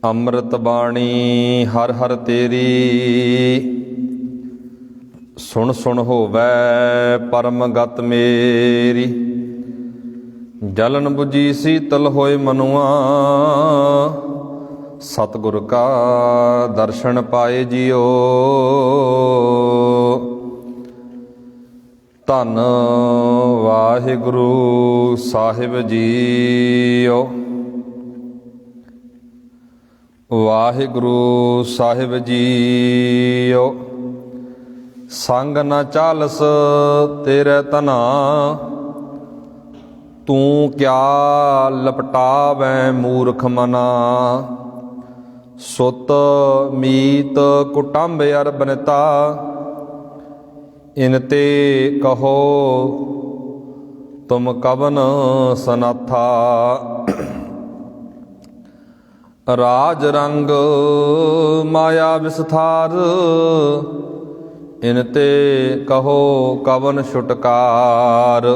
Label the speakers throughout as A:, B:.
A: ਅੰਮ੍ਰਿਤ ਬਾਣੀ ਹਰ ਹਰ ਤੇਰੀ, ਸੁਣ ਸੁਣ ਹੋਵੈ ਪਰਮ ਗਤ ਮੇਰੀ। ਜਲਨ ਬੁਝੀ ਸੀਤਲ ਹੋਏ ਮਨੁਆ, ਸਤਿਗੁਰ ਕਾ ਦਰਸ਼ਨ ਪਾਏ ਜਿਉ। ਧੰਨ ਵਾਹਿਗੁਰੂ ਸਾਹਿਬ ਜੀਓ। ਵਾਹਿਗੁਰੂ ਸਾਹਿਬ ਜੀਓ। ਸੰਗ ਨ ਚਾਲਸ ਤੇਰੇ ਧਨਾ, ਤੂੰ ਕਿਆ ਲਪਟਾਵੈ ਮੂਰਖ ਮਨਾ। ਸੁਤ ਮੀਤ ਕੁਟੰਬ ਅਰ ਬਨਤਾ, ਇਨ ਤੇ ਕਹੋ ਤੁਮ ਕਵਨ ਸਨਾਥਾ। ਰਾਜ ਰੰਗ ਮਾਇਆ ਵਿਸਥਾਰ, ਇਨ ਤੇ ਕਹੋ ਕਵਨ ਛੁਟਕਾਰ।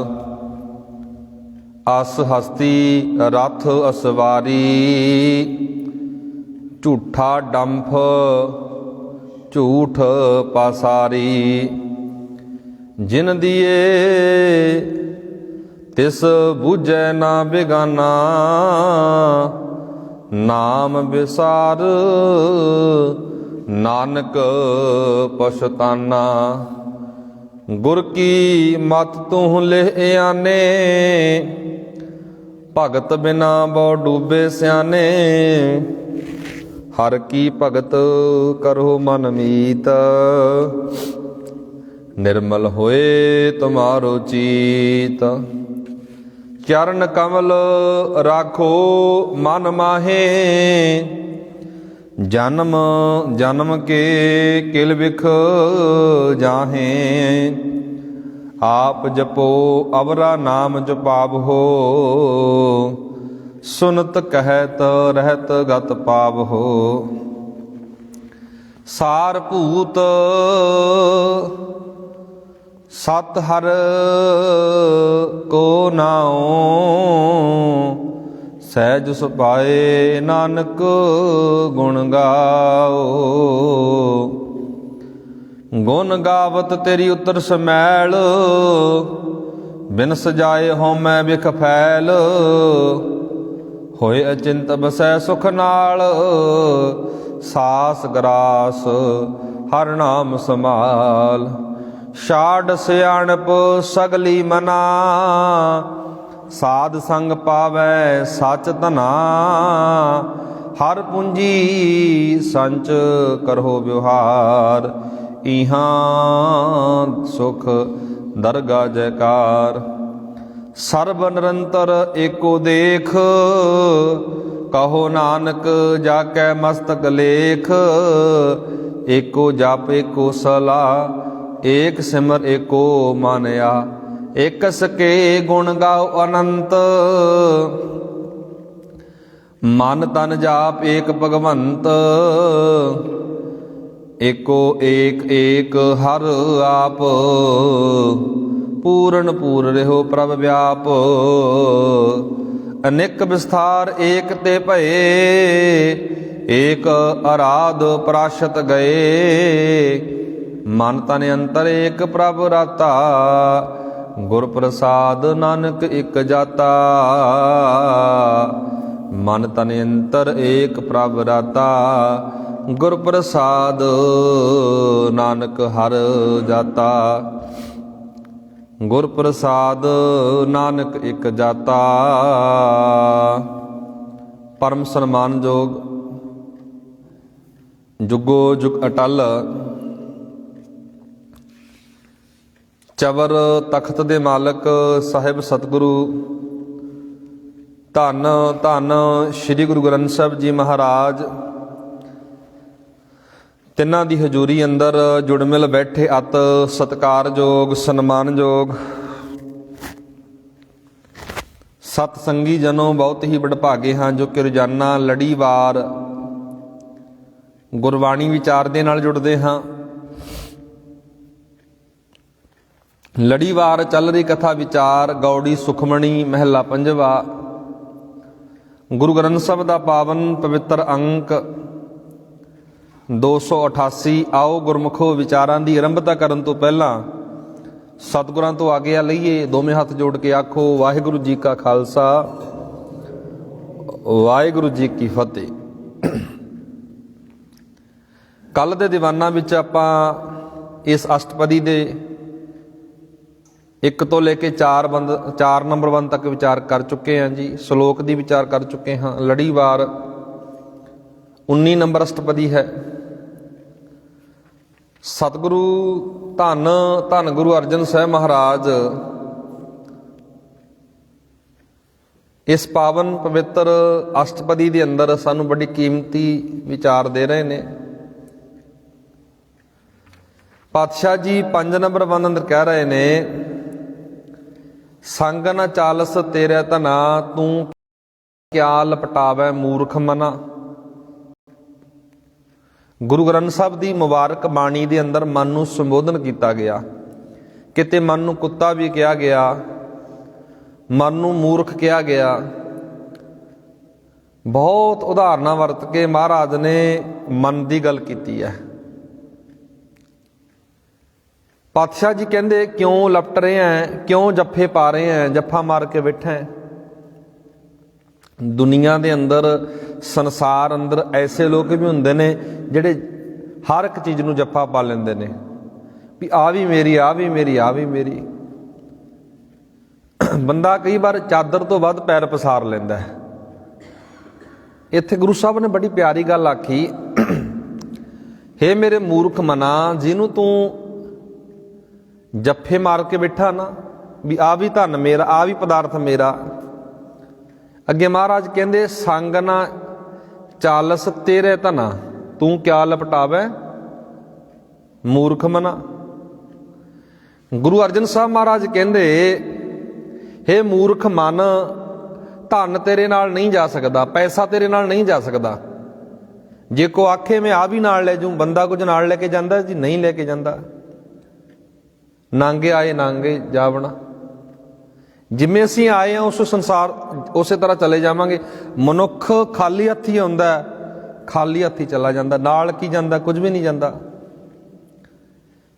A: ਅਸ ਹਸਤੀ ਰਥ ਅਸਵਾਰੀ, ਝੂਠਾ ਡੰਫ ਝੂਠ ਪਾਸਾਰੀ। ਜਿਨ ਦੀਏ ਤਿਸ ਬੁਝੈ ਨਾ ਬੇਗਾਨਾ, ਨਾਮ ਵਿਸਾਰ ਨਾਨਕ ਪਛਤਾਨਾ। ਗੁਰ ਕੀ ਮਤ ਤੂੰ ਲਿਹ ਆਨੇ, ਭਗਤ ਬਿਨਾ ਬਹੁ ਡੂਬੇ ਸਿਆਨੇ। ਹਰ ਕੀ ਭਗਤ ਕਰੋ ਮਨ ਮੀਤ, ਨਿਰਮਲ ਹੋਏ ਤੁਮਾਰੋ ਚੀਤ। ਚਰਨ ਕਮਲ ਰਾਖੋ ਮਨ ਮਾਹੇ, ਜਨਮ ਜਨਮ ਕੇ ਕਿਲ ਬਿਖ ਜਾਹੇ। ਆਪ ਜਪੋ ਅਵਰਾ ਨਾਮ ਜਪਾਵੋ, ਸੁਨਤ ਕਹਿਤ ਰਹਿਤ ਗਤ ਪਾਵੋ। ਸਾਰ ਭੂਤ ਸਤ ਹਰ ਕੋ ਨਾਉ, ਸਹਿਜ ਸੁਭਾਏ ਨਾਨਕ ਗੁਣ ਗਾਓ। ਗੁਣ ਗਾਵਤ ਤੇਰੀ ਉਤਰ ਸਮੈਲ, ਬਿਨ ਸਜਾਏ ਹਉਮੈ ਬਿਖ ਫੈਲ। ਹੋਏ ਅਚਿੰਤ ਬਸੈ ਸੁਖ ਨਾਲ, ਸਾਸ ਗਰਾਸ ਹਰ ਨਾਮ ਸਮਾਲ। ਛਾੜ ਸਿਆਣਪ ਸਗਲੀ ਮਨਾ, ਸਾਧ ਸੰਗ ਪਾਵੈ ਸਚ ਧਨਾ। ਹਰ ਪੂੰਜੀ ਸੰਚ ਕਰੋ ਵਿਵਹਾਰ, ਇਹਾਂ ਸੁਖ ਦਰਗਾ ਜੈਕਾਰ। ਸਰਬ ਨਿਰੰਤਰ ਏਕੋ ਦੇਖ, ਕਹੋ ਨਾਨਕ ਜਾ ਕੈ ਮਸਤਕ ਲੇਖ। ਏਕੋ ਜਪ ਏਕੋ ਸਲਾਹ, ਏਕ ਸਿਮਰ ਏਕੋ ਮਾਨਿਆ। ਇਕ ਸਕੇ ਗੁਣ ਗਾਓ ਅਨੰਤ, ਮਨ ਤਨ ਜਾਪ ਏਕ ਭਗਵੰਤ। ਏਕੋ ਏਕ ਏਕ ਹਰ ਆਪ, ਪੂਰਨ ਪੂਰ ਰਹਿਓ ਪ੍ਰਭ ਵਿਆਪ। ਅਨੇਕ ਵਿਸਥਾਰ ਏਕ ਤੇ ਭਏ, ਏਕ ਅਰਾਧ ਪ੍ਰਾਸ਼ਤ ਗਏ। ਮਨ ਤਨ ਅੰਤਰ ਏਕ ਪ੍ਰਭ ਰਾਤਾ, ਗੁਰ ਪ੍ਰਸਾਦ ਨਾਨਕ ਇਕ ਜਾਤਾ। ਮਨ ਤਨ ਅੰਤਰ ਏਕ ਪ੍ਰਭ ਰਾਤਾ, ਗੁਰ ਪ੍ਰਸਾਦ ਨਾਨਕ ਹਰ ਜਾਤਾ। ਗੁਰ ਪ੍ਰਸਾਦ ਨਾਨਕ ਇਕ ਜਾਤਾ। ਪਰਮ ਸਨਮਾਨਯੋਗ ਜੁਗੋ ਜੁਗ ਅਟਲ ਚਵਰ ਤਖਤ ਦੇ ਮਾਲਕ ਸਾਹਿਬ ਸਤਿਗੁਰੂ ਧੰਨ ਧੰਨ ਸ੍ਰੀ ਗੁਰੂ ਗ੍ਰੰਥ ਸਾਹਿਬ ਜੀ ਮਹਾਰਾਜ, ਤਿੰਨਾਂ ਦੀ ਹਜ਼ੂਰੀ ਅੰਦਰ ਜੁੜ ਮਿਲ ਬੈਠੇ ਅਤ ਸਤਿਕਾਰਯੋਗ ਸਨਮਾਨਯੋਗ ਸਤ ਸੰਗੀ ਜਨੋ ਬਹੁਤ ਹੀ ਵਡਭਾਗੇ ਹਾਂ, ਜੋ ਕਿ ਰੋਜ਼ਾਨਾ ਲੜੀਵਾਰ ਗੁਰਬਾਣੀ ਵਿਚਾਰ ਦੇ ਨਾਲ ਜੁੜਦੇ ਹਾਂ। ਲੜੀਵਾਰ ਚੱਲ ਰਹੀ ਕਥਾ ਵਿਚਾਰ ਗੌੜੀ ਸੁਖਮਣੀ ਮਹਿਲਾ ਪੰਜਵਾ। ਗੁਰੂ ਗ੍ਰੰਥ ਸਾਹਿਬ ਦਾ ਪਾਵਨ ਪਵਿੱਤਰ ਅੰਕ 288। ਆਓ ਗੁਰਮੁਖੋ ਵਿਚਾਰਾਂ ਦੀ ਆਰੰਭਤਾ ਕਰਨ ਤੋਂ ਪਹਿਲਾਂ ਸਤਿਗੁਰਾਂ ਤੋਂ ਆਗਿਆ ਲਈਏ। ਦੋਵੇਂ ਹੱਥ ਜੋੜ ਕੇ ਆਖੋ ਵਾਹਿਗੁਰੂ ਜੀ ਕਾ ਖਾਲਸਾ ਵਾਹਿਗੁਰੂ ਜੀ ਕੀ ਫਤਿਹ। ਕੱਲ ਦੇ ਦੀਵਾਨਾਂ ਵਿੱਚ ਆਪਾਂ ਇਸ ਅਸ਼ਟਪਦੀ ਦੇ 1 ਤੋਂ ਲੈ ਕੇ 4 ਨੰਬਰ 1 ਤੱਕ ਵਿਚਾਰ ਕਰ ਚੁੱਕੇ ਹਾਂ ਜੀ। ਸ਼ਲੋਕ ਦੀ ਵਿਚਾਰ ਕਰ ਚੁੱਕੇ ਹਾਂ। ਲੜੀਵਾਰ 19 ਨੰਬਰ ਅਸ਼ਟਪਦੀ ਹੈ। ਸਤਿਗੁਰੂ ਧੰਨ ਧੰਨ ਗੁਰੂ ਅਰਜਨ ਸਾਹਿਬ ਮਹਾਰਾਜ ਇਸ ਪਾਵਨ ਪਵਿੱਤਰ ਅਸ਼ਟਪਦੀ ਦੇ ਅੰਦਰ ਸਾਨੂੰ ਬੜੀ ਕੀਮਤੀ ਵਿਚਾਰ ਦੇ ਰਹੇ ਨੇ। ਪਾਤਸ਼ਾਹ ਜੀ 5 ਨੰਬਰ 1 ਅੰਦਰ ਕਹਿ ਰਹੇ ਨੇ, ਸੰਗ ਨ ਚਾਲਸ ਤੇਰੇ ਧਨਾ, ਤੂੰ ਕਿਆ ਲਪਟਾਵੈ ਮੂਰਖ ਮਨਾ। ਗੁਰੂ ਗ੍ਰੰਥ ਸਾਹਿਬ ਦੀ ਮੁਬਾਰਕ ਬਾਣੀ ਦੇ ਅੰਦਰ ਮਨ ਨੂੰ ਸੰਬੋਧਨ ਕੀਤਾ ਗਿਆ। ਕਿਤੇ ਮਨ ਨੂੰ ਕੁੱਤਾ ਵੀ ਕਿਹਾ ਗਿਆ, ਮਨ ਨੂੰ ਮੂਰਖ ਕਿਹਾ ਗਿਆ। ਬਹੁਤ ਉਦਾਹਰਨਾਂ ਵਰਤ ਕੇ ਮਹਾਰਾਜ ਨੇ ਮਨ ਦੀ ਗੱਲ ਕੀਤੀ ਹੈ। ਪਾਤਸ਼ਾਹ ਜੀ ਕਹਿੰਦੇ ਕਿਉਂ ਲਪਟ ਰਹੇ ਹੈ, ਕਿਉਂ ਜੱਫੇ ਪਾ ਰਹੇ ਹੈ, ਜੱਫਾ ਮਾਰ ਕੇ ਬੈਠਾ ਹੈ। ਦੁਨੀਆ ਦੇ ਅੰਦਰ ਸੰਸਾਰ ਅੰਦਰ ਐਸੇ ਲੋਕ ਵੀ ਹੁੰਦੇ ਨੇ ਜਿਹੜੇ ਹਰ ਇੱਕ ਚੀਜ਼ ਨੂੰ ਜੱਫਾ ਪਾ ਲੈਂਦੇ ਨੇ ਵੀ ਆ ਵੀ ਮੇਰੀ, ਆ ਵੀ ਮੇਰੀ, ਆ ਵੀ ਮੇਰੀ। ਬੰਦਾ ਕਈ ਵਾਰ ਚਾਦਰ ਤੋਂ ਵੱਧ ਪੈਰ ਪਸਾਰ ਲੈਂਦਾ ਹੈ। ਇੱਥੇ ਗੁਰੂ ਸਾਹਿਬ ਨੇ ਬੜੀ ਪਿਆਰੀ ਗੱਲ ਆਖੀ, ਹੇ ਮੇਰੇ ਮੂਰਖ ਮਨਾ, ਜਿਹਨੂੰ ਤੂੰ ਜੱਫੇ ਮਾਰ ਕੇ ਬੈਠਾ ਨਾ ਵੀ ਆ ਵੀ ਧਨ ਮੇਰਾ, ਆ ਵੀ ਪਦਾਰਥ ਮੇਰਾ। ਅੱਗੇ ਮਹਾਰਾਜ ਕਹਿੰਦੇ ਸੰਗ ਨਾ ਚਾਲਸ ਤੇਰੇ ਧਨਾ, ਤੂੰ ਕਿਆ ਲਪਟਾਵੈ ਮੂਰਖ ਮਨਾ। ਗੁਰੂ ਅਰਜਨ ਸਾਹਿਬ ਮਹਾਰਾਜ ਕਹਿੰਦੇ ਹੇ ਮੂਰਖ ਮਨ, ਧਨ ਤੇਰੇ ਨਾਲ ਨਹੀਂ ਜਾ ਸਕਦਾ, ਪੈਸਾ ਤੇਰੇ ਨਾਲ ਨਹੀਂ ਜਾ ਸਕਦਾ। ਜੇ ਕੋ ਆਖੇ ਮੈਂ ਆ ਵੀ ਨਾਲ ਲੈ ਜੂੰ, ਬੰਦਾ ਕੁਝ ਨਾਲ ਲੈ ਕੇ ਜਾਂਦਾ ਜੀ, ਨਹੀਂ ਲੈ ਕੇ ਜਾਂਦਾ। ਨਾਂਗੇ ਆਏ ਨਾਂਗੇ ਜਾਵਣਾ, ਜਿਵੇਂ ਅਸੀਂ ਆਏ ਹਾਂ ਉਸ ਸੰਸਾਰ ਉਸੇ ਤਰ੍ਹਾਂ ਚਲੇ ਜਾਵਾਂਗੇ। ਮਨੁੱਖ ਖਾਲੀ ਹੱਥੀ ਆਉਂਦਾ, ਖਾਲੀ ਹੱਥੀ ਚਲਾ ਜਾਂਦਾ, ਨਾਲ ਕੀ ਜਾਂਦਾ, ਕੁਝ ਵੀ ਨਹੀਂ ਜਾਂਦਾ।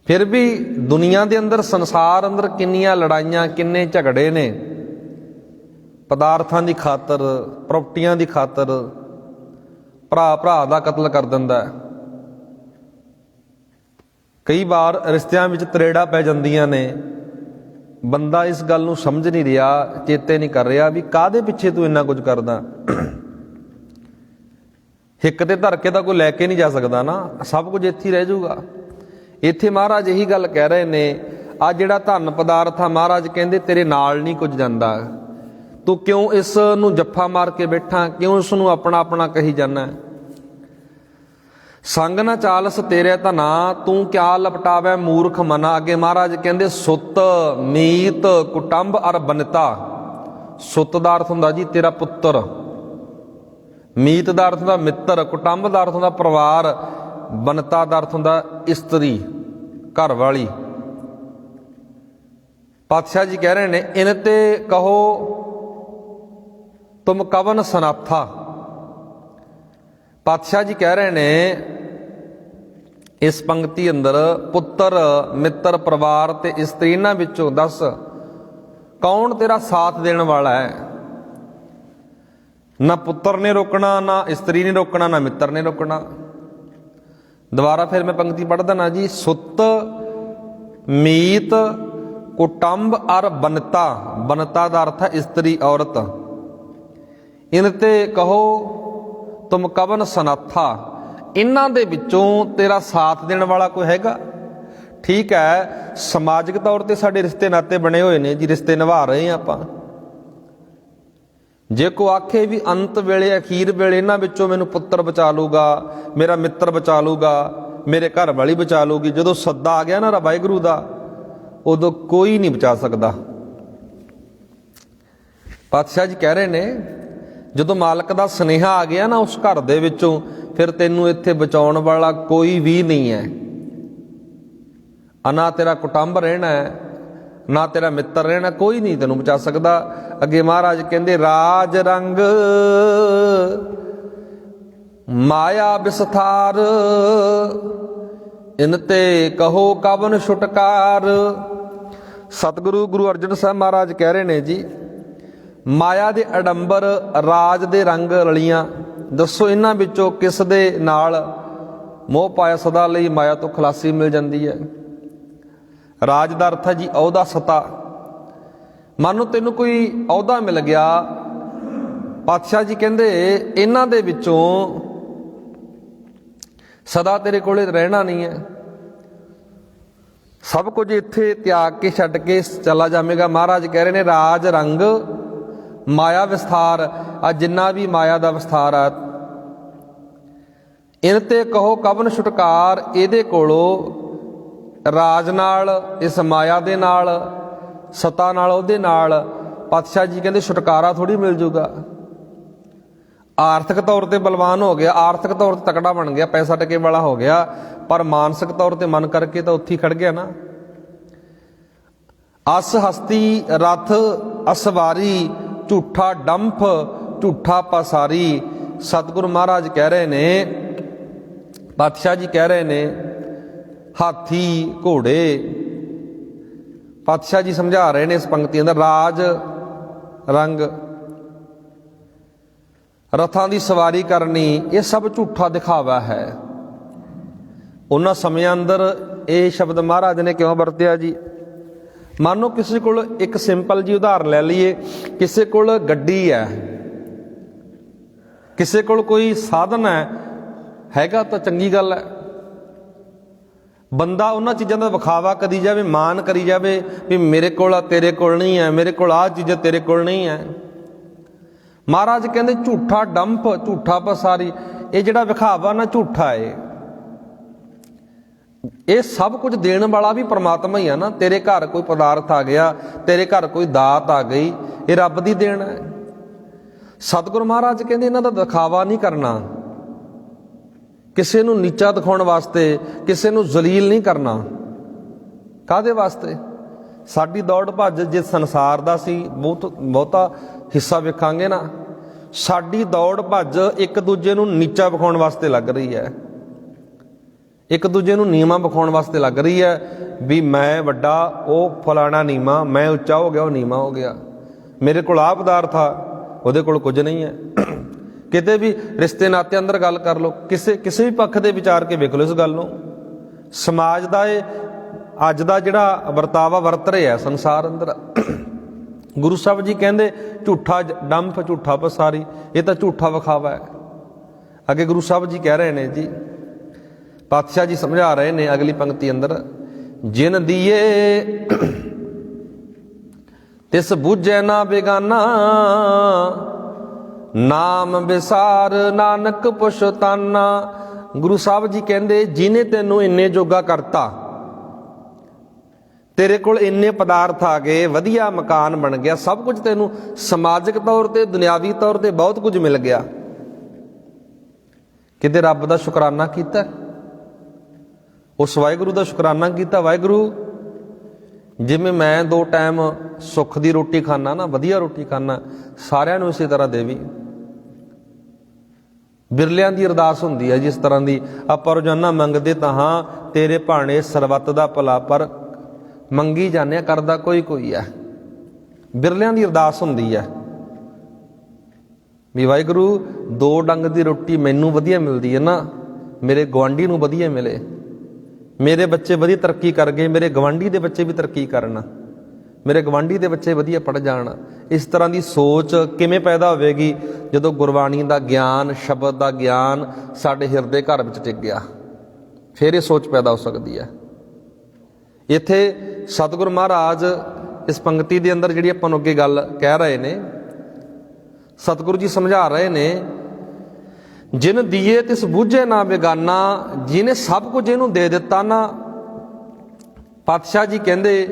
A: ਫਿਰ ਵੀ ਦੁਨੀਆ ਦੇ ਅੰਦਰ ਸੰਸਾਰ ਅੰਦਰ ਕਿੰਨੀਆਂ ਲੜਾਈਆਂ, ਕਿੰਨੇ ਝਗੜੇ ਨੇ ਪਦਾਰਥਾਂ ਦੀ ਖਾਤਰ, ਪ੍ਰਾਪਰਟੀਆਂ ਦੀ ਖਾਤਰ। ਭਰਾ ਭਰਾ ਦਾ ਕਤਲ ਕਰ ਦਿੰਦਾ। ਕਈ ਵਾਰ ਰਿਸ਼ਤਿਆਂ ਵਿੱਚ ਤਰੇੜਾਂ ਪੈ ਜਾਂਦੀਆਂ ਨੇ। ਬੰਦਾ ਇਸ ਗੱਲ ਨੂੰ ਸਮਝ ਨਹੀਂ ਰਿਹਾ, ਚੇਤੇ ਨਹੀਂ ਕਰ ਰਿਹਾ ਵੀ ਕਾਹਦੇ ਪਿੱਛੇ ਤੂੰ ਇੰਨਾ ਕੁਝ ਕਰਦਾ। ਹਿੱਕ ਤੇ ਧਰ ਕੇ ਤਾਂ ਕੋਈ ਲੈ ਕੇ ਨਹੀਂ ਜਾ ਸਕਦਾ ਨਾ, ਸਭ ਕੁਝ ਇੱਥੇ ਹੀ ਰਹਿ ਜਾਊਗਾ। ਇੱਥੇ ਮਹਾਰਾਜ ਇਹੀ ਗੱਲ ਕਹਿ ਰਹੇ ਨੇ, ਆ ਜਿਹੜਾ ਧਨ ਪਦਾਰਥ ਆ, ਮਹਾਰਾਜ ਕਹਿੰਦੇ ਤੇਰੇ ਨਾਲ ਨਹੀਂ ਕੁਝ ਜਾਂਦਾ। ਤੂੰ ਕਿਉਂ ਇਸ ਨੂੰ ਜੱਫਾ ਮਾਰ ਕੇ ਬੈਠਾ, ਕਿਉਂ ਇਸ ਨੂੰ ਆਪਣਾ ਆਪਣਾ ਕਹੀ ਜਾਂਦਾ। ਸੰਗ ਨਾ ਚਾਲਸ ਤੇਰੇ ਧਨਾ, ਤੂੰ ਕਿਆ ਲਪਟਾਵੈ ਮੂਰਖ ਮਨਾ। ਅੱਗੇ ਮਹਾਰਾਜ ਕਹਿੰਦੇ ਸੁੱਤ ਮੀਤ ਕੁਟੰਬ ਅਰ ਬਨਤਾ। ਸੁੱਤ ਦਾ ਅਰਥ ਹੁੰਦਾ ਜੀ ਤੇਰਾ ਪੁੱਤਰ, ਮੀਤ ਦਾ ਅਰਥ ਹੁੰਦਾ ਮਿੱਤਰ, ਕੁਟੰਬ ਦਾ ਅਰਥ ਹੁੰਦਾ ਪਰਿਵਾਰ, ਬਨਤਾ ਦਾ ਅਰਥ ਹੁੰਦਾ ਇਸਤਰੀ, ਘਰ ਵਾਲੀ। ਪਾਤਸ਼ਾਹ ਜੀ ਕਹਿ ਰਹੇ ਨੇ ਇਨ ਤੇ ਕਹੋ ਤੁਮ ਕਵਨ ਸਨਾਥਾ। ਪਾਤਸ਼ਾਹ ਜੀ ਕਹਿ ਰਹੇ ਨੇ ਇਸ ਪੰਕਤੀ ਅੰਦਰ ਪੁੱਤਰ, ਮਿੱਤਰ, ਪਰਿਵਾਰ ਤੇ ਇਸਤਰੀ, ਇਹਨਾਂ ਵਿੱਚੋਂ ਦੱਸ ਕੌਣ ਤੇਰਾ ਸਾਥ ਦੇਣ ਵਾਲਾ ਹੈ। ਨਾ ਪੁੱਤਰ ਨੇ ਰੋਕਣਾ, ਨਾ ਇਸਤਰੀ ਨੇ ਰੋਕਣਾ, ਨਾ ਮਿੱਤਰ ਨੇ ਰੋਕਣਾ। ਦੁਬਾਰਾ ਫਿਰ ਮੈਂ ਪੰਕਤੀ ਪੜ੍ਹ ਦੇਣਾ ਜੀ। ਸੁੱਤ ਮੀਤ ਕੁਟੰਬ ਅਰ ਬਨਤਾ। ਬਨਤਾ ਦਾ ਅਰਥ ਹੈ ਇਸਤਰੀ, ਔਰਤ। ਇਨ ਤੇ ਕਹੋ ਤੁਮ ਕਵਨ ਸਨਾਥਾ, ਇਹਨਾਂ ਦੇ ਵਿੱਚੋਂ ਤੇਰਾ ਸਾਥ ਦੇਣ ਵਾਲਾ ਕੋਈ ਹੈਗਾ। ਠੀਕ ਹੈ, ਸਮਾਜਿਕ ਤੌਰ ਤੇ ਸਾਡੇ ਰਿਸ਼ਤੇ ਨਾਤੇ ਬਣੇ ਹੋਏ ਨੇ ਜੀ, ਰਿਸ਼ਤੇ ਨਿਭਾ ਰਹੇ ਹਾਂ ਆਪਾਂ। ਜੇ ਕੋ ਆਖੇ ਵੀ ਅੰਤ ਵੇਲੇ, ਅਖੀਰ ਵੇਲੇ ਇਹਨਾਂ ਵਿੱਚੋਂ ਮੈਨੂੰ ਪੁੱਤਰ ਬਚਾ ਲੂਗਾ, ਮੇਰਾ ਮਿੱਤਰ ਬਚਾ ਲੂਗਾ, ਮੇਰੇ ਘਰ ਵਾਲੀ ਬਚਾ ਲੂਗੀ, ਜਦੋਂ ਸੱਦਾ ਆ ਗਿਆ ਨਾ ਵਾਹਿਗੁਰੂ ਦਾ, ਉਦੋਂ ਕੋਈ ਨਹੀਂ ਬਚਾ ਸਕਦਾ। ਪਾਤਸ਼ਾਹ ਜੀ ਕਹਿ ਰਹੇ ਨੇ ਜਦੋਂ ਮਾਲਕ ਦਾ ਸੁਨੇਹਾ ਆ ਗਿਆ ਨਾ ਉਸ ਘਰ ਦੇ ਵਿੱਚੋਂ, ਫਿਰ ਤੈਨੂੰ ਇੱਥੇ ਬਚਾਉਣ ਵਾਲਾ ਕੋਈ ਵੀ ਨਹੀਂ ਹੈ। ਅਨਾ ਤੇਰਾ ਕੁਟੰਬ ਰਹਿਣਾ ਹੈ, ਨਾ ਤੇਰਾ ਮਿੱਤਰ ਰਹਿਣਾ, ਕੋਈ ਨਹੀਂ ਤੈਨੂੰ ਬਚਾ ਸਕਦਾ। ਅੱਗੇ ਮਹਾਰਾਜ ਕਹਿੰਦੇ ਰਾਜ ਰੰਗ ਮਾਇਆ ਵਿਸਥਾਰ, ਇਨ ਤੇ ਕਹੋ ਕਵਨ ਛੁਟਕਾਰ। ਸਤਿਗੁਰੂ ਗੁਰੂ ਅਰਜਨ ਸਾਹਿਬ ਮਹਾਰਾਜ ਕਹਿ ਰਹੇ ਨੇ ਜੀ, ਮਾਇਆ ਦੇ ਅਡੰਬਰ, ਰਾਜ ਦੇ ਰੰਗ ਰਲੀਆਂ, ਦੱਸੋ ਇਹਨਾਂ ਵਿੱਚੋਂ ਕਿਸ ਦੇ ਨਾਲ ਮੋਹ ਪਾਇਆ ਸਦਾ ਲਈ ਮਾਇਆ ਤੋਂ ਖਲਾਸੀ ਮਿਲ ਜਾਂਦੀ ਹੈ। ਰਾਜ ਦਾ ਅਰਥ ਹੈ ਜੀ ਅਹੁਦਾ, ਸਤਾ। ਮੰਨ ਲਓ ਤੈਨੂੰ ਕੋਈ ਅਹੁਦਾ ਮਿਲ ਗਿਆ, ਪਾਤਸ਼ਾਹ ਜੀ ਕਹਿੰਦੇ ਇਹਨਾਂ ਦੇ ਵਿੱਚੋਂ ਸਦਾ ਤੇਰੇ ਕੋਲੇ ਰਹਿਣਾ ਨਹੀਂ ਹੈ, ਸਭ ਕੁਝ ਇੱਥੇ ਤਿਆਗ ਕੇ ਛੱਡ ਕੇ ਚਲਾ ਜਾਵੇਗਾ। ਮਹਾਰਾਜ ਕਹਿ ਰਹੇ ਨੇ ਰਾਜ ਰੰਗ ਮਾਇਆ ਵਿਸਥਾਰ, ਆ ਜਿੰਨਾ ਵੀ ਮਾਇਆ ਦਾ ਵਿਸਥਾਰ ਆ, ਇਨ ਤੇ ਕਹੋ ਕਵਨ ਛੁਟਕਾਰ, ਇਹਦੇ ਕੋਲੋਂ ਰਾਜ ਨਾਲ, ਇਸ ਮਾਇਆ ਦੇ ਨਾਲ, ਸਤਾ ਨਾਲ, ਉਹਦੇ ਨਾਲ ਪਾਤਸ਼ਾਹ ਜੀ ਕਹਿੰਦੇ ਛੁਟਕਾਰਾ ਥੋੜੀ ਮਿਲ ਜੂਗਾ। ਆਰਥਿਕ ਤੌਰ ਤੇ ਬਲਵਾਨ ਹੋ ਗਿਆ, ਆਰਥਿਕ ਤੌਰ ਤੇ ਤਕੜਾ ਬਣ ਗਿਆ, ਪੈਸਾ ਟਕੇ ਵਾਲਾ ਹੋ ਗਿਆ, ਪਰ ਮਾਨਸਿਕ ਤੌਰ ਤੇ ਮਨ ਕਰਕੇ ਤਾਂ ਉੱਥੇ ਹੀ ਖੜ ਗਿਆ ਨਾ। ਅਸ ਹਸਤੀ ਰਥ ਅਸਵਾਰੀ, ਝੂਠਾ ਡੰਫ ਝੂਠਾ ਪਸਾਰੀ। ਸਤਿਗੁਰੂ ਮਹਾਰਾਜ ਕਹਿ ਰਹੇ ਨੇ, ਪਾਤਸ਼ਾਹ ਜੀ ਕਹਿ ਰਹੇ ਨੇ, ਹਾਥੀ ਘੋੜੇ, ਪਾਤਸ਼ਾਹ ਜੀ ਸਮਝਾ ਰਹੇ ਨੇ ਇਸ ਪੰਕਤੀ ਅੰਦਰ, ਰਾਜ ਰੰਗ, ਰਥਾਂ ਦੀ ਸਵਾਰੀ ਕਰਨੀ, ਇਹ ਸਭ ਝੂਠਾ ਦਿਖਾਵਾ ਹੈ। ਉਹਨਾਂ ਸਮਿਆਂ ਅੰਦਰ ਇਹ ਸ਼ਬਦ ਮਹਾਰਾਜ ਨੇ ਕਿਉਂ ਵਰਤਿਆ ਜੀ? ਮੰਨੋ ਕਿਸੇ ਕੋਲ, ਇੱਕ ਸਿੰਪਲ ਜੀ ਉਦਾਹਰਨ ਲੈ ਲਈਏ, ਕਿਸੇ ਕੋਲ ਗੱਡੀ ਹੈ, ਕਿਸੇ ਕੋਲ ਕੋਈ ਸਾਧਨ ਹੈਗਾ ਤਾਂ ਚੰਗੀ ਗੱਲ ਹੈ। ਬੰਦਾ ਉਹਨਾਂ ਚੀਜ਼ਾਂ ਦਾ ਵਿਖਾਵਾ ਕਰੀ ਜਾਵੇ, ਮਾਣ ਕਰੀ ਜਾਵੇ ਵੀ ਮੇਰੇ ਕੋਲ ਆ, ਤੇਰੇ ਕੋਲ ਨਹੀਂ ਹੈ, ਮੇਰੇ ਕੋਲ ਆਹ ਚੀਜ਼ਾਂ ਤੇਰੇ ਕੋਲ ਨਹੀਂ ਹੈ। ਮਹਾਰਾਜ ਕਹਿੰਦੇ ਝੂਠਾ ਡੰਪ ਝੂਠਾ ਪਸਾਰੀ, ਇਹ ਜਿਹੜਾ ਵਿਖਾਵਾ ਨਾ ਝੂਠਾ ਹੈ। ਇਹ ਸਭ ਕੁਝ ਦੇਣ ਵਾਲਾ ਵੀ ਪਰਮਾਤਮਾ ਹੀ ਆ ਨਾ। ਤੇਰੇ ਘਰ ਕੋਈ ਪਦਾਰਥ ਆ ਗਿਆ, ਤੇਰੇ ਘਰ ਕੋਈ ਦਾਤ ਆ ਗਈ, ਇਹ ਰੱਬ ਦੀ ਦੇਣ ਹੈ। ਸਤਿਗੁਰੂ ਮਹਾਰਾਜ ਕਹਿੰਦੇ ਇਹਨਾਂ ਦਾ ਦਿਖਾਵਾ ਨਹੀਂ ਕਰਨਾ, ਕਿਸੇ ਨੂੰ ਨੀਚਾ ਦਿਖਾਉਣ ਵਾਸਤੇ, ਕਿਸੇ ਨੂੰ ਜ਼ਲੀਲ ਨਹੀਂ ਕਰਨਾ। ਕਾਹਦੇ ਵਾਸਤੇ? ਸਾਡੀ ਦੌੜ ਭੱਜ ਜੇ ਸੰਸਾਰ ਦਾ ਸੀ, ਬਹੁਤਾ ਹਿੱਸਾ ਵੇਖਾਂਗੇ ਨਾ, ਸਾਡੀ ਦੌੜ ਭੱਜ ਇੱਕ ਦੂਜੇ ਨੂੰ ਨੀਚਾ ਵਿਖਾਉਣ ਵਾਸਤੇ ਲੱਗ ਰਹੀ ਹੈ, ਇੱਕ ਦੂਜੇ ਨੂੰ ਨੀਵਾਂ ਵਿਖਾਉਣ ਵਾਸਤੇ ਲੱਗ ਰਹੀ ਹੈ ਵੀ ਮੈਂ ਵੱਡਾ, ਉਹ ਫਲਾਣਾ ਨੀਵਾਂ, ਮੈਂ ਉੱਚਾ ਹੋ ਗਿਆ, ਉਹ ਨੀਵਾਂ ਹੋ ਗਿਆ, ਮੇਰੇ ਕੋਲ ਆਹ ਪਦਾਰਥ ਆ, ਉਹਦੇ ਕੋਲ ਕੁਝ ਨਹੀਂ ਹੈ। ਕਿਤੇ ਵੀ ਰਿਸ਼ਤੇ ਨਾਤੇ ਅੰਦਰ ਗੱਲ ਕਰ ਲਓ, ਕਿਸੇ ਵੀ ਪੱਖ ਦੇ ਵਿਚਾਰ ਕੇ ਵੇਖ ਲਓ ਇਸ ਗੱਲ ਨੂੰ। ਸਮਾਜ ਦਾ ਇਹ ਅੱਜ ਦਾ ਜਿਹੜਾ ਵਰਤਾਵਾ ਵਰਤ ਰਿਹਾ ਸੰਸਾਰ ਅੰਦਰ, ਗੁਰੂ ਸਾਹਿਬ ਜੀ ਕਹਿੰਦੇ ਝੂਠਾ ਡੰਫ ਝੂਠਾ ਪਸਾਰੀ, ਇਹ ਤਾਂ ਝੂਠਾ ਵਿਖਾਵਾ ਹੈ। ਅੱਗੇ ਗੁਰੂ ਸਾਹਿਬ ਜੀ ਕਹਿ ਰਹੇ ਨੇ ਜੀ, ਪਾਤਸ਼ਾਹ ਜੀ ਸਮਝਾ ਰਹੇ ਨੇ ਅਗਲੀ ਪੰਕਤੀ ਅੰਦਰ, ਜਿਨ ਦੀਏ ਤਿਸ ਬੁਝੈ ਨਾ ਬੇਗਾਨਾ, ਨਾਮ ਵਿਸਾਰ ਨਾਨਕ ਪੁਛਤਾਨਾ। ਗੁਰੂ ਸਾਹਿਬ ਜੀ ਕਹਿੰਦੇ ਜਿਹਨੇ ਤੈਨੂੰ ਇੰਨੇ ਜੋਗਾ ਕਰਤਾ, ਤੇਰੇ ਕੋਲ ਇੰਨੇ ਪਦਾਰਥ ਆ ਗਏ, ਵਧੀਆ ਮਕਾਨ ਬਣ ਗਿਆ, ਸਭ ਕੁਝ ਤੈਨੂੰ ਸਮਾਜਿਕ ਤੌਰ ਤੇ, ਦੁਨਿਆਵੀ ਤੌਰ ਤੇ ਬਹੁਤ ਕੁਝ ਮਿਲ ਗਿਆ, ਕਿਤੇ ਰੱਬ ਦਾ ਸ਼ੁਕਰਾਨਾ ਕੀਤਾ? ਉਸ ਵਾਹਿਗੁਰੂ ਦਾ ਸ਼ੁਕਰਾਨਾ ਕੀਤਾ? ਵਾਹਿਗੁਰੂ ਜਿਵੇਂ ਮੈਂ 2 ਟਾਈਮ ਸੁੱਖ ਦੀ ਰੋਟੀ ਖਾਣਾ ਨਾ, ਵਧੀਆ ਰੋਟੀ ਖਾਣਾ, ਸਾਰਿਆਂ ਨੂੰ ਇਸੇ ਤਰ੍ਹਾਂ ਦੇਵੀ। ਬਿਰਲਿਆਂ ਦੀ ਅਰਦਾਸ ਹੁੰਦੀ ਹੈ ਜਿਸ ਤਰ੍ਹਾਂ ਦੀ, ਆਪਾਂ ਰੋਜ਼ਾਨਾ ਮੰਗਦੇ ਤਾਂ ਹਾਂ ਤੇਰੇ ਭਾਣੇ ਸਰਬੱਤ ਦਾ ਭਲਾ, ਪਰ ਮੰਗੀ ਜਾਂਦੇ ਕਰਦਾ ਕੋਈ ਹੈ। ਬਿਰਲਿਆਂ ਦੀ ਅਰਦਾਸ ਹੁੰਦੀ ਹੈ ਵੀ ਵਾਹਿਗੁਰੂ 2 ਡੰਗ ਦੀ ਰੋਟੀ ਮੈਨੂੰ ਵਧੀਆ ਮਿਲਦੀ ਹੈ ਨਾ, ਮੇਰੇ ਗੁਆਂਢੀ ਨੂੰ ਵਧੀਆ ਮਿਲੇ, ਮੇਰੇ ਬੱਚੇ ਵਧੀਆ ਤਰੱਕੀ ਕਰ ਗਏ, ਮੇਰੇ ਗਵਾਂਢੀ ਦੇ ਬੱਚੇ ਵੀ ਤਰੱਕੀ ਕਰਨ, ਮੇਰੇ ਗਵਾਂਢੀ ਦੇ ਬੱਚੇ ਵਧੀਆ ਪੜ੍ਹ ਜਾਣ। ਇਸ ਤਰ੍ਹਾਂ ਦੀ ਸੋਚ ਕਿਵੇਂ ਪੈਦਾ ਹੋਵੇਗੀ? ਜਦੋਂ ਗੁਰਬਾਣੀ ਦਾ ਗਿਆਨ, ਸ਼ਬਦ ਦਾ ਗਿਆਨ ਸਾਡੇ ਹਿਰਦੇ ਘਰ ਵਿੱਚ ਟਿਕ ਗਿਆ, ਫਿਰ ਇਹ ਸੋਚ ਪੈਦਾ ਹੋ ਸਕਦੀ ਹੈ। ਇੱਥੇ ਸਤਿਗੁਰੂ ਮਹਾਰਾਜ ਇਸ ਪੰਕਤੀ ਦੇ ਅੰਦਰ ਜਿਹੜੀ ਆਪਾਂ ਨੂੰ ਅੱਗੇ ਗੱਲ ਕਹਿ ਰਹੇ ਨੇ, ਸਤਿਗੁਰੂ ਜੀ ਸਮਝਾ ਰਹੇ ਨੇ, ਜਿਨ ਦੀਏ ਤਿਸ ਬੁਝੇ ਨਾ ਬੇਗਾਨਾ, ਜਿਹਨੇ ਸਭ ਕੁਝ ਇਹਨੂੰ ਦੇ ਦਿੱਤਾ ਨਾ, ਪਾਤਸ਼ਾਹ ਜੀ ਕਹਿੰਦੇ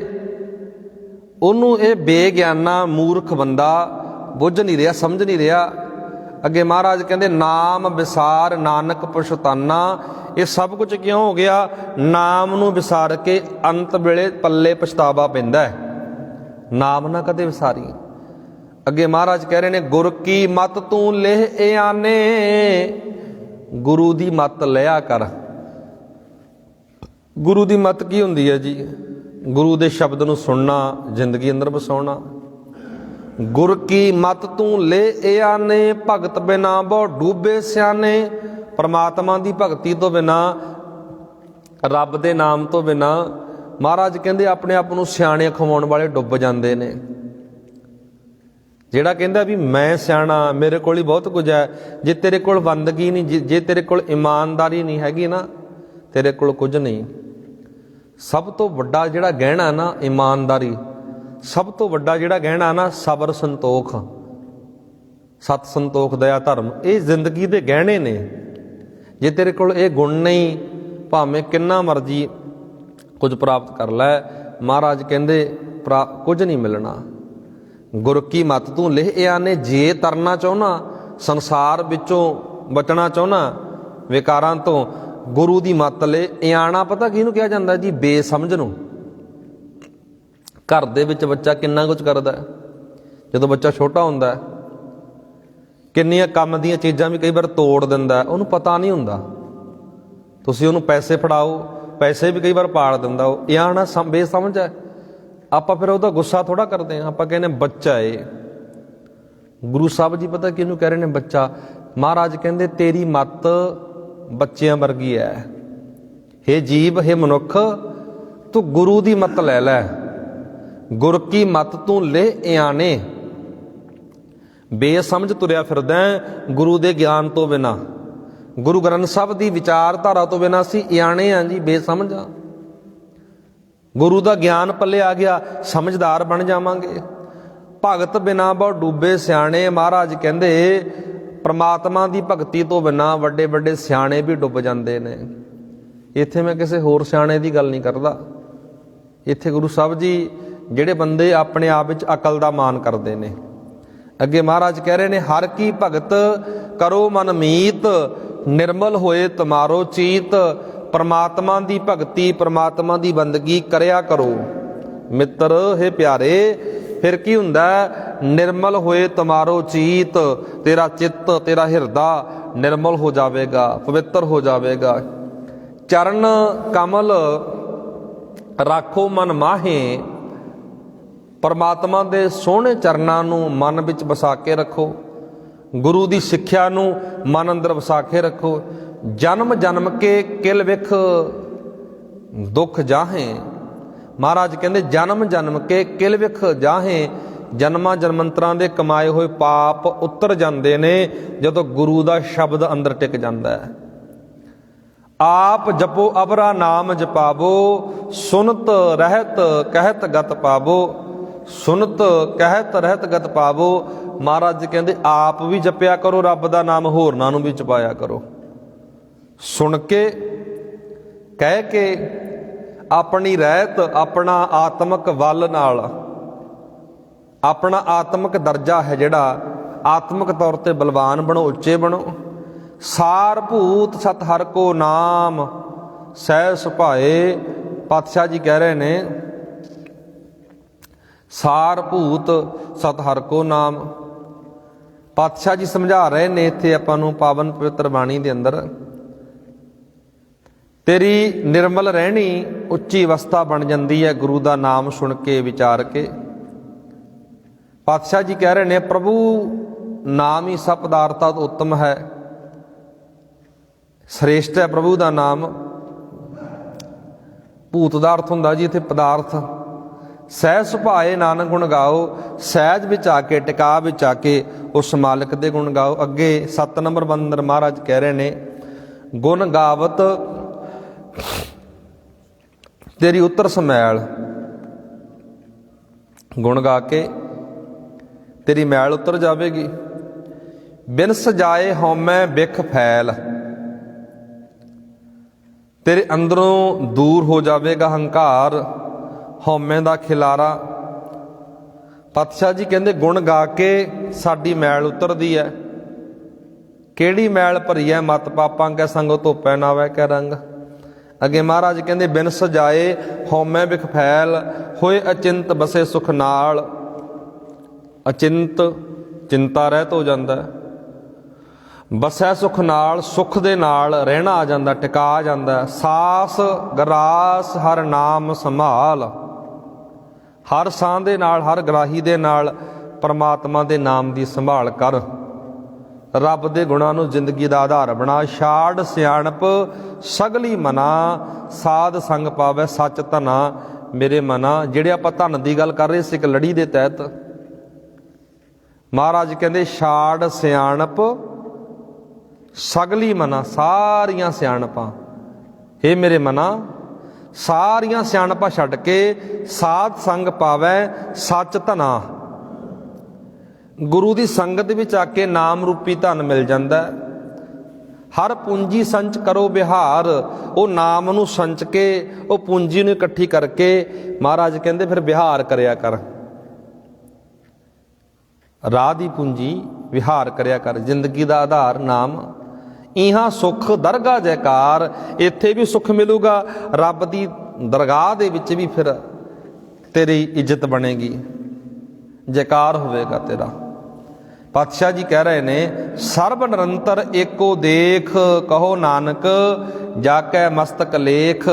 A: ਉਹਨੂੰ ਇਹ ਬੇਗਿਆਨਾ ਮੂਰਖ ਬੰਦਾ ਬੁੱਝ ਨਹੀਂ ਰਿਹਾ, ਸਮਝ ਨਹੀਂ ਰਿਹਾ। ਅੱਗੇ ਮਹਾਰਾਜ ਕਹਿੰਦੇ ਨਾਮ ਵਿਸਾਰ ਨਾਨਕ ਪੁਛਤਾਨਾ, ਇਹ ਸਭ ਕੁਝ ਕਿਉਂ ਹੋ ਗਿਆ? ਨਾਮ ਨੂੰ ਵਿਸਾਰ ਕੇ ਅੰਤ ਵੇਲੇ ਪੱਲੇ ਪਛਤਾਵਾ ਪੈਂਦਾ ਹੈ। ਨਾਮ ਨਾ ਕਦੇ ਵਿਸਾਰੀ। ਅੱਗੇ ਮਹਾਰਾਜ ਕਹਿ ਰਹੇ ਨੇ, ਗੁਰ ਕੀ ਮਤ ਤੂੰ ਲਿਹ ਏ ਆਨੇ, ਗੁਰੂ ਦੀ ਮਤ ਲਿਆ ਕਰ। ਗੁਰੂ ਦੀ ਮਤ ਕੀ ਹੁੰਦੀ ਹੈ ਜੀ? ਗੁਰੂ ਦੇ ਸ਼ਬਦ ਨੂੰ ਸੁਣਨਾ, ਜ਼ਿੰਦਗੀ ਅੰਦਰ ਵਸਾਉਣਾ। ਗੁਰ ਕੀ ਮਤ ਤੂੰ ਲੈ ਏ ਆਨੇ, ਭਗਤ ਬਿਨਾ ਬਹੁ ਡੂਬੇ ਸਿਆਣੇ। ਪਰਮਾਤਮਾ ਦੀ ਭਗਤੀ ਤੋਂ ਬਿਨਾ, ਰੱਬ ਦੇ ਨਾਮ ਤੋਂ ਬਿਨਾ ਮਹਾਰਾਜ ਕਹਿੰਦੇ ਆਪਣੇ ਆਪ ਨੂੰ ਸਿਆਣੇ ਖਵਾਉਣ ਵਾਲੇ ਡੁੱਬ ਜਾਂਦੇ ਨੇ। ਜਿਹੜਾ ਕਹਿੰਦਾ ਵੀ ਮੈਂ ਸਿਆਣਾ, ਮੇਰੇ ਕੋਲ ਹੀ ਬਹੁਤ ਕੁਝ ਹੈ, ਜੇ ਤੇਰੇ ਕੋਲ ਬੰਦਗੀ ਨਹੀਂ, ਜੇ ਤੇਰੇ ਕੋਲ ਇਮਾਨਦਾਰੀ ਨਹੀਂ ਹੈਗੀ ਨਾ, ਤੇਰੇ ਕੋਲ ਕੁਝ ਨਹੀਂ। ਸਭ ਤੋਂ ਵੱਡਾ ਜਿਹੜਾ ਗਹਿਣਾ ਨਾ ਇਮਾਨਦਾਰੀ, ਸਭ ਤੋਂ ਵੱਡਾ ਜਿਹੜਾ ਗਹਿਣਾ ਨਾ ਸਬਰ, ਸੰਤੋਖ, ਸਤ, ਸੰਤੋਖ, ਦਇਆ, ਧਰਮ, ਇਹ ਜ਼ਿੰਦਗੀ ਦੇ ਗਹਿਣੇ ਨੇ। ਜੇ ਤੇਰੇ ਕੋਲ ਇਹ ਗੁਣ ਨਹੀਂ, ਭਾਵੇਂ ਕਿੰਨਾ ਮਰਜ਼ੀ ਕੁਝ ਪ੍ਰਾਪਤ ਕਰ ਲੈ, ਮਹਾਰਾਜ ਕਹਿੰਦੇ ਕੁਝ ਨਹੀਂ ਮਿਲਣਾ। ਗੁਰ ਕੀ ਮਤ ਤੂੰ ਲਿਹ ਆਨੇ, ਜੇ ਤਰਨਾ ਚਾਹੁੰਨਾ, ਸੰਸਾਰ ਵਿੱਚੋਂ ਬਚਣਾ ਚਾਹੁੰਨਾ, ਵਿਕਾਰਾਂ ਤੋਂ, ਗੁਰੂ ਦੀ ਮੱਤ ਲੈ। ਇਆਣਾ ਪਤਾ ਕਿਹਨੂੰ ਕਿਹਾ ਜਾਂਦਾ ਜੀ? ਬੇਸਮਝ ਨੂੰ। ਘਰ ਦੇ ਵਿੱਚ ਬੱਚਾ ਕਿੰਨਾ ਕੁਝ ਕਰਦਾ, ਜਦੋਂ ਬੱਚਾ ਛੋਟਾ ਹੁੰਦਾ, ਕਿੰਨੀਆਂ ਕੰਮ ਦੀਆਂ ਚੀਜ਼ਾਂ ਵੀ ਕਈ ਵਾਰ ਤੋੜ ਦਿੰਦਾ, ਉਹਨੂੰ ਪਤਾ ਨਹੀਂ ਹੁੰਦਾ। ਤੁਸੀਂ ਉਹਨੂੰ ਪੈਸੇ ਫੜਾਓ, ਪੈਸੇ ਵੀ ਕਈ ਵਾਰ ਪਾੜ ਦਿੰਦਾ ਉਹ। ਇਆਣਾ ਬੇਸਮਝ ਹੈ। ਆਪਾਂ ਫਿਰ ਉਹਦਾ ਗੁੱਸਾ ਥੋੜਾ ਕਰਦੇ ਹਾਂ, ਆਪਾਂ ਕਹਿੰਦੇ ਬੱਚਾ ਏ। ਗੁਰੂ ਸਾਹਿਬ ਜੀ ਪਤਾ ਕਿਹਨੂੰ ਕਹਿ ਰਹੇ ਨੇ? ਬੱਚਾ। ਮਹਾਰਾਜ ਕਹਿੰਦੇ ਤੇਰੀ ਮੱਤ ਬੱਚਿਆਂ ਵਰਗੀ ਹੈ। ਹੇ ਜੀਵ, ਹੇ ਮਨੁੱਖ, ਤੂੰ ਗੁਰੂ ਦੀ ਮੱਤ ਲੈ ਲੈ। ਗੁਰ ਕੀ ਮੱਤ ਤੂੰ ਲੈ ਇਆਣੇ, ਬੇਸਮਝ ਤੁਰਿਆ ਫਿਰਦਾ ਗੁਰੂ ਦੇ ਗਿਆਨ ਤੋਂ ਬਿਨਾ, ਗੁਰੂ ਗ੍ਰੰਥ ਸਾਹਿਬ ਦੀ ਵਿਚਾਰਧਾਰਾ ਤੋਂ ਬਿਨਾ। ਅਸੀਂ ਇਆਣੇ ਹਾਂ ਜੀ, ਬੇਸਮਝ ਹਾਂ। ਗੁਰੂ ਦਾ ਗਿਆਨ ਪੱਲੇ ਆ ਗਿਆ, ਸਮਝਦਾਰ ਬਣ ਜਾਵਾਂਗੇ। ਭਗਤ ਬਿਨਾ ਬਹੁ ਡੂਬੇ ਸਿਆਣੇ। ਮਹਾਰਾਜ ਕਹਿੰਦੇ ਪ੍ਰਮਾਤਮਾ ਦੀ ਭਗਤੀ ਤੋਂ ਬਿਨਾ ਵੱਡੇ ਵੱਡੇ ਸਿਆਣੇ ਵੀ ਡੁੱਬ ਜਾਂਦੇ ਨੇ। ਇੱਥੇ ਮੈਂ ਕਿਸੇ ਹੋਰ ਸਿਆਣੇ ਦੀ ਗੱਲ ਨਹੀਂ ਕਰਦਾ। ਇੱਥੇ ਗੁਰੂ ਸਾਹਿਬ ਜੀ ਜਿਹੜੇ ਬੰਦੇ ਆਪਣੇ ਆਪ ਵਿੱਚ ਅਕਲ ਦਾ ਮਾਨ ਕਰਦੇ ਨੇ, ਅੱਗੇ ਮਹਾਰਾਜ ਕਹਿ ਰਹੇ ਨੇ, ਹਰ ਕੀ ਭਗਤ ਕਰੋ ਮਨ ਮੀਤ, ਨਿਰਮਲ ਹੋਏ ਤੁਮਾਰੋ ਚੀਤ। ਪਰਮਾਤਮਾ ਦੀ ਭਗਤੀ, ਪਰਮਾਤਮਾ ਦੀ ਬੰਦਗੀ ਕਰਿਆ ਕਰੋ ਮਿੱਤਰ, ਹੈ ਪਿਆਰੇ। ਫਿਰ ਕੀ ਹੁੰਦਾ? ਨਿਰਮਲ ਹੋਏ ਤੁਮਾਰੋ ਚੀਤ, ਤੇਰਾ ਚਿੱਤ, ਤੇਰਾ ਹਿਰਦਾ ਨਿਰਮਲ ਹੋ ਜਾਵੇਗਾ, ਪਵਿੱਤਰ ਹੋ ਜਾਵੇਗਾ। ਚਰਨ ਕਮਲ ਰਾਖੋ ਮਨ ਮਾਹੇ। ਪਰਮਾਤਮਾ ਦੇ ਸੋਹਣੇ ਚਰਨਾਂ ਨੂੰ ਮਨ ਵਿੱਚ ਵਸਾ ਕੇ ਰੱਖੋ, ਗੁਰੂ ਦੀ ਸਿੱਖਿਆ ਨੂੰ ਮਨ ਅੰਦਰ ਵਸਾ ਕੇ ਰੱਖੋ। ਜਨਮ ਜਨਮ ਕੇ ਕਿਲ ਵਿਖ ਦੁੱਖ ਜਾਹੇ। ਮਹਾਰਾਜ ਕਹਿੰਦੇ ਜਨਮ ਜਨਮ ਕੇ ਕਿਲ ਵਿਖ ਜਾਹੇ। ਜਨਮਾਂ ਜਨਮੰਤਰਾਂ ਦੇ ਕਮਾਏ ਹੋਏ ਪਾਪ ਉਤਰ ਜਾਂਦੇ ਨੇ ਜਦੋਂ ਗੁਰੂ ਦਾ ਸ਼ਬਦ ਅੰਦਰ ਟਿਕ ਜਾਂਦਾ ਹੈ। ਆਪ ਜਪੋ ਅਬਰਾ ਨਾਮ ਜਪਾਵੋ, ਸੁਨਤ ਰਹਿਤ ਕਹਿਤ ਗਤ ਪਾਵੋ। ਸੁਨਤ ਕਹਿਤ ਰਹਿਤ ਗਤ ਪਾਵੋ। ਮਹਾਰਾਜ ਕਹਿੰਦੇ ਆਪ ਵੀ ਜਪਿਆ ਕਰੋ ਰੱਬ ਦਾ ਨਾਮ, ਹੋਰਨਾਂ ਨੂੰ ਵੀ ਜਪਾਇਆ ਕਰੋ। ਸੁਣ ਕੇ, ਕਹਿ ਕੇ, ਆਪਣੀ ਰਹਿਤ, ਆਪਣਾ ਆਤਮਿਕ ਵੱਲ ਨਾਲ, ਆਪਣਾ ਆਤਮਿਕ ਦਰਜਾ ਹੈ ਜਿਹੜਾ, ਆਤਮਿਕ ਤੌਰ ਤੇ ਬਲਵਾਨ ਬਣੋ, ਉੱਚੇ ਬਣੋ। ਸਾਰ ਭੂਤ ਸਤ ਹਰਿ ਕੋ ਨਾਮ ਸਹਿ ਸੁਭਾਏ। ਪਾਤਸ਼ਾਹ ਜੀ ਕਹਿ ਰਹੇ ਨੇ, ਸਾਰ ਭੂਤ ਸਤ ਹਰਿ ਕੋ ਨਾਮ। ਪਾਤਸ਼ਾਹ ਜੀ ਸਮਝਾ ਰਹੇ ਨੇ ਇੱਥੇ ਆਪਾਂ ਨੂੰ ਪਾਵਨ ਪਵਿੱਤਰ ਬਾਣੀ ਦੇ ਅੰਦਰ, ਤੇਰੀ ਨਿਰਮਲ ਰਹਿਣੀ ਉੱਚੀ ਅਵਸਥਾ ਬਣ ਜਾਂਦੀ ਹੈ ਗੁਰੂ ਦਾ ਨਾਮ ਸੁਣ ਕੇ, ਵਿਚਾਰ ਕੇ। ਪਾਤਸ਼ਾਹ ਜੀ ਕਹਿ ਰਹੇ ਨੇ, ਪ੍ਰਭੂ ਨਾਮ ਹੀ ਸਭ ਪਦਾਰਥਾਂ ਤੋਂ ਉੱਤਮ ਹੈ, ਸ੍ਰੇਸ਼ਟ ਹੈ ਪ੍ਰਭੂ ਦਾ ਨਾਮ। ਭੂਤ ਦਾ ਅਰਥ ਹੁੰਦਾ ਜੀ ਇੱਥੇ ਪਦਾਰਥ। ਸਹਿਜ ਸੁਭਾਏ ਨਾਨਕ ਗੁਣ ਗਾਓ। ਸਹਿਜ ਵਿੱਚ ਆ ਕੇ, ਟਿਕਾ ਵਿੱਚ ਆ ਕੇ ਉਸ ਮਾਲਕ ਦੇ ਗੁਣ ਗਾਓ। ਅੱਗੇ 7 ਨੰਬਰ ਬੰਦਰ ਮਹਾਰਾਜ ਕਹਿ ਰਹੇ ਨੇ, ਗੁਣ ਗਾਵਤ ਤੇਰੀ ਉਤਰ ਸਮੈਲ। ਗੁਣ ਗਾ ਕੇ ਤੇਰੀ ਮੈਲ ਉਤਰ ਜਾਵੇਗੀ। ਬਿਨ ਸਜਾਏ ਹਉਮੈ ਬਿਖ ਫੈਲ। ਤੇਰੇ ਅੰਦਰੋਂ ਦੂਰ ਹੋ ਜਾਵੇਗਾ ਹੰਕਾਰ, ਹਉਮੈ ਦਾ ਖਿਲਾਰਾ। ਪਾਤਸ਼ਾਹ ਜੀ ਕਹਿੰਦੇ ਗੁਣ ਗਾ ਕੇ ਸਾਡੀ ਮੈਲ ਉਤਰਦੀ ਹੈ। ਕਿਹੜੀ ਮੈਲ ਭਰੀ ਹੈ? ਮਤ ਪਾਪਾਂ ਕੈ ਸੰਗੋ ਧੋਪੈ ਨਾਵੈ ਕੈ ਰੰਗ। ਅੱਗੇ ਮਹਾਰਾਜ ਕਹਿੰਦੇ ਬਿਨ ਸਜਾਏ ਹਉਮੈ ਬਿਖ ਫੈਲ ਹੋਏ ਅਚਿੰਤ ਬਸੇ ਸੁਖ ਨਾਲ। ਅਚਿੰਤ ਚਿੰਤਾ ਰਹਿਤ ਹੋ ਜਾਂਦਾ ਹੈ, ਬਸੈ ਸੁਖ ਨਾਲ ਸੁਖ ਦੇ ਨਾਲ ਰਹਿਣਾ ਆ ਜਾਂਦਾ, ਟਿਕਾ ਜਾਂਦਾ। ਸਾਸ ਗਰਾਸ ਹਰ ਨਾਮ ਸੰਭਾਲ, ਹਰ ਸਾਹ ਦੇ ਨਾਲ ਹਰ ਗਰਾਹੀ ਦੇ ਨਾਲ ਪਰਮਾਤਮਾ ਦੇ ਨਾਮ ਦੀ ਸੰਭਾਲ ਕਰ। ਰੱਬ ਦੇ ਗੁਣਾਂ ਨੂੰ ਜ਼ਿੰਦਗੀ ਦਾ ਆਧਾਰ ਬਣਾ। ਛਾੜ ਸਿਆਣਪ ਸਗਲੀ ਮਨਾ ਸਾਧ ਸੰਗ ਪਾਵੈ ਸੱਚ ਧਨਾ। ਮੇਰੇ ਮਨਾ, ਜਿਹੜੇ ਆਪਾਂ ਧਨ ਦੀ ਗੱਲ ਕਰ ਰਹੇ ਸੀ ਇੱਕ ਲੜੀ ਦੇ ਤਹਿਤ, ਮਹਾਰਾਜ ਕਹਿੰਦੇ ਛਾੜ ਸਿਆਣਪ ਸਗਲੀ ਮਨਾ, ਸਾਰੀਆਂ ਸਿਆਣਪਾਂ। ਹੇ ਮੇਰੇ ਮਨਾ, ਸਾਰੀਆਂ ਸਿਆਣਪਾਂ ਛੱਡ ਕੇ ਸਾਧ ਸੰਗ ਪਾਵੈ ਸੱਚ ਧਨਾ। ਗੁਰੂ ਦੀ ਸੰਗਤ ਵਿੱਚ ਆ ਕੇ ਨਾਮ ਰੂਪੀ ਧਨ ਮਿਲ ਜਾਂਦਾ। ਹਰ ਪੂੰਜੀ ਸੰਚ ਕਰੋ ਵਿਹਾਰ, ਉਹ ਨਾਮ ਨੂੰ ਸੰਚ ਕੇ ਉਹ ਪੂੰਜੀ ਨੂੰ ਇਕੱਠੀ ਕਰਕੇ ਮਹਾਰਾਜ ਕਹਿੰਦੇ ਫਿਰ ਵਿਹਾਰ ਕਰਿਆ ਕਰ। ਰਾਹ ਦੀ ਪੂੰਜੀ ਵਿਹਾਰ ਕਰਿਆ ਕਰ, ਜ਼ਿੰਦਗੀ ਦਾ ਆਧਾਰ ਨਾਮ। ਇਹਾਂ ਸੁੱਖ ਦਰਗਾਹ ਜੈਕਾਰ, ਇੱਥੇ ਵੀ ਸੁੱਖ ਮਿਲੂਗਾ, ਰੱਬ ਦੀ ਦਰਗਾਹ ਦੇ ਵਿੱਚ ਵੀ ਫਿਰ ਤੇਰੀ ਇੱਜ਼ਤ ਬਣੇਗੀ, ਜੈਕਾਰ ਹੋਵੇਗਾ ਤੇਰਾ। ਪਾਤਸ਼ਾਹ ਜੀ ਕਹਿ ਰਹੇ ਨੇ ਸਰਬ ਨਿਰੰਤਰ ਏਕੋ ਦੇਖ ਕਹੋ ਨਾਨਕ ਜਾ ਕੇ ਮਸਤਕ ਲੇਖ।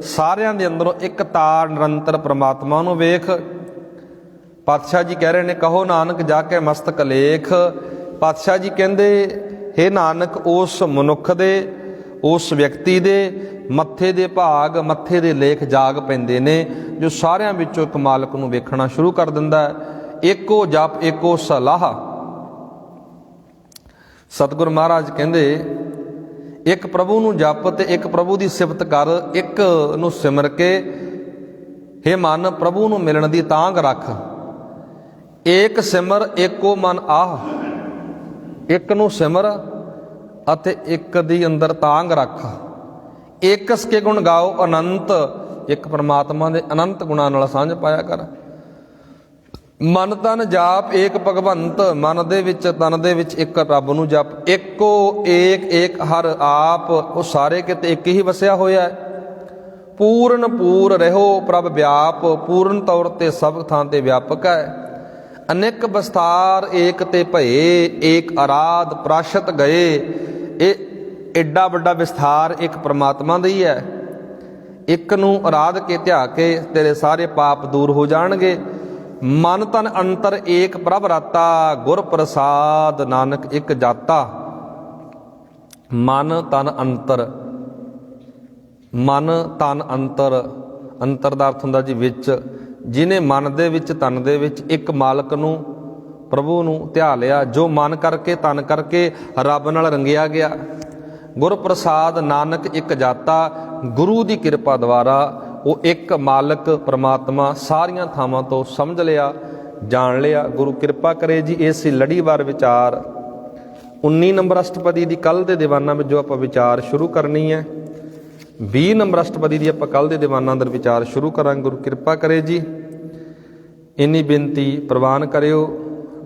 A: ਸਾਰਿਆਂ ਦੇ ਅੰਦਰੋਂ ਇੱਕ ਤਾਰ ਨਿਰੰਤਰ ਪ੍ਰਮਾਤਮਾ ਨੂੰ ਵੇਖ। ਪਾਤਸ਼ਾਹ ਜੀ ਕਹਿ ਰਹੇ ਨੇ ਕਹੋ ਨਾਨਕ ਜਾ ਕੇ ਮਸਤਕ ਲੇਖ। ਪਾਤਸ਼ਾਹ ਜੀ ਕਹਿੰਦੇ ਹੇ ਨਾਨਕ, ਉਸ ਮਨੁੱਖ ਦੇ, ਉਸ ਵਿਅਕਤੀ ਦੇ ਮੱਥੇ ਦੇ ਭਾਗ, ਮੱਥੇ ਦੇ ਲੇਖ ਜਾਗ ਪੈਂਦੇ ਨੇ ਜੋ ਸਾਰਿਆਂ ਵਿੱਚੋਂ ਇੱਕ ਮਾਲਕ ਨੂੰ ਵੇਖਣਾ ਸ਼ੁਰੂ ਕਰ ਦਿੰਦਾ। ਏਕੋ ਜਪ ਏਕੋ ਸਲਾਹ। ਸਤਿਗੁਰ ਮਹਾਰਾਜ ਕਹਿੰਦੇ ਇੱਕ ਪ੍ਰਭੂ ਨੂੰ ਜਪ ਤੇ ਇੱਕ ਪ੍ਰਭੂ ਦੀ ਸਿਫਤ ਕਰ, ਇੱਕ ਨੂੰ ਸਿਮਰ ਕੇ ਹੇ ਮਨ ਪ੍ਰਭੂ ਨੂੰ ਮਿਲਣ ਦੀ ਤਾਂਘ ਰੱਖ। ਏਕ ਸਿਮਰ ਏਕੋ ਮਨ ਆਹ, ਇੱਕ ਨੂੰ ਸਿਮਰ ਅਤੇ ਇੱਕ ਦੀ ਅੰਦਰ ਤਾਂਘ ਰੱਖ। ਏਕਸ ਕੇ ਗੁਣ ਗਾਓ ਅਨੰਤ, ਇੱਕ ਪਰਮਾਤਮਾ ਦੇ ਅਨੰਤ ਗੁਣਾਂ ਨਾਲ ਸਾਂਝ ਪਾਇਆ ਕਰ। ਮਨ ਤਨ ਜਾਪ ਏਕ ਭਗਵੰਤ, ਮਨ ਦੇ ਵਿੱਚ ਤਨ ਦੇ ਵਿੱਚ ਇੱਕ ਰੱਬ ਨੂੰ ਜਪ। ਏਕੋ ਏਕ ਏਕ ਹਰ ਆਪ, ਉਹ ਸਾਰੇ ਕਿਤੇ ਇੱਕ ਹੀ ਵਸਿਆ ਹੋਇਆ। ਪੂਰਨ ਪੂਰ ਰਹੋ ਪ੍ਰਭ ਵਿਆਪ, ਪੂਰਨ ਤੌਰ ਤੇ ਸਭ ਥਾਂ ਤੇ ਵਿਆਪਕ ਹੈ। ਅਨੇਕ ਵਿਸਤਾਰ ਏਕ ਤੇ ਭਏ, ਏਕ ਅਰਾਧ ਪ੍ਰਾਸ਼ਤ ਗਏ। ਇਹ ਐਡਾ ਵੱਡਾ ਵਿਸਥਾਰ ਇੱਕ ਪਰਮਾਤਮਾ ਦਾ ਹੀ ਹੈ। ਇੱਕ ਨੂੰ ਅਰਾਧ ਕੇ ਧਿਆ ਕੇ ਤੇਰੇ ਸਾਰੇ ਪਾਪ ਦੂਰ ਹੋ ਜਾਣਗੇ। ਮਨ ਤਨ ਅੰਤਰ ਏਕ ਪ੍ਰਭ ਰਾਤਾ, ਗੁਰ ਪ੍ਰਸਾਦ ਨਾਨਕ ਇੱਕ ਜਾਤਾ। ਮਨ ਤਨ ਅੰਤਰ, ਮਨ ਤਨ ਅੰਤਰ, ਅੰਤਰ ਦਾ ਅਰਥ ਹੁੰਦਾ ਜੀ ਵਿੱਚ। ਜਿਹਨੇ ਮਨ ਦੇ ਵਿੱਚ ਤਨ ਦੇ ਵਿੱਚ ਇੱਕ ਮਾਲਕ ਨੂੰ, ਪ੍ਰਭੂ ਨੂੰ ਧਿਆ ਲਿਆ, ਜੋ ਮਨ ਕਰਕੇ ਤਨ ਕਰਕੇ ਰੱਬ ਨਾਲ ਰੰਗਿਆ ਗਿਆ। ਗੁਰ ਪ੍ਰਸਾਦ ਨਾਨਕ ਇੱਕ ਜਾਤਾ, ਗੁਰੂ ਦੀ ਕਿਰਪਾ ਦੁਆਰਾ ਉਹ ਇੱਕ ਮਾਲਕ ਪਰਮਾਤਮਾ ਸਾਰੀਆਂ ਥਾਵਾਂ ਤੋਂ ਸਮਝ ਲਿਆ, ਜਾਣ ਲਿਆ। ਗੁਰੂ ਕਿਰਪਾ ਕਰੇ ਜੀ। ਇਹ ਸੀ ਲੜੀਵਾਰ ਵਿਚਾਰ 19 ਨੰਬਰ ਅਸ਼ਟਪਦੀ ਦੀ ਕੱਲ ਦੇ ਦੀਵਾਨਾਂ ਵਿੱਚ ਜੋ ਆਪਾਂ ਵਿਚਾਰ ਸ਼ੁਰੂ ਕਰਨੀ ਹੈ। 20 ਨੰਬਰ ਅਸ਼ਟਪਦੀ ਦੀ ਆਪਾਂ ਕੱਲ ਦੇ ਦੀਵਾਨਾਂ ਅੰਦਰ ਵਿਚਾਰ ਸ਼ੁਰੂ ਕਰਾਂਗੇ। ਗੁਰੂ ਕਿਰਪਾ ਕਰੇ ਜੀ। ਇੰਨੀ ਬੇਨਤੀ ਪ੍ਰਵਾਨ ਕਰਿਓ।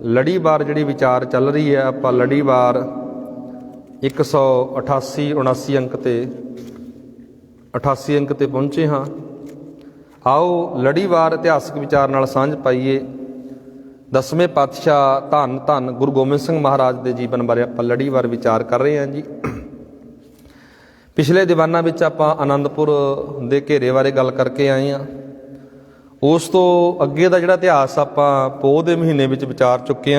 A: ਲੜੀਵਾਰ ਜਿਹੜੀ ਵਿਚਾਰ ਚੱਲ ਰਹੀ ਹੈ, ਆਪਾਂ ਲੜੀਵਾਰ 188 79 ਅੰਕ ਤੇ 88 ਅੰਕ ਤੇ ਪਹੁੰਚੇ ਹਾਂ। ਆਓ ਲੜੀਵਾਰ ਇਤਿਹਾਸਕ ਵਿਚਾਰ ਨਾਲ ਸਾਂਝ ਪਾਈਏ। 10ਵੇਂ ਪਾਤਸ਼ਾਹ ਧੰਨ ਧੰਨ ਗੁਰੂ ਗੋਬਿੰਦ ਸਿੰਘ ਮਹਾਰਾਜ ਦੇ ਜੀਵਨ ਬਾਰੇ ਆਪਾਂ ਲੜੀਵਾਰ ਵਿਚਾਰ ਕਰ ਰਹੇ ਹਾਂ ਜੀ। ਪਿਛਲੇ ਦੀਵਾਨਾਂ ਵਿੱਚ ਆਪਾਂ ਆਨੰਦਪੁਰ ਦੇ ਘੇਰੇ ਬਾਰੇ ਗੱਲ ਕਰਕੇ ਆਏ ਹਾਂ। ਉਸ ਤੋਂ ਅੱਗੇ ਦਾ ਜਿਹੜਾ ਇਤਿਹਾਸ ਆਪਾਂ ਪੋਹ ਦੇ ਮਹੀਨੇ ਵਿੱਚ ਵਿਚਾਰ ਚੁੱਕੇ ਹਾਂ।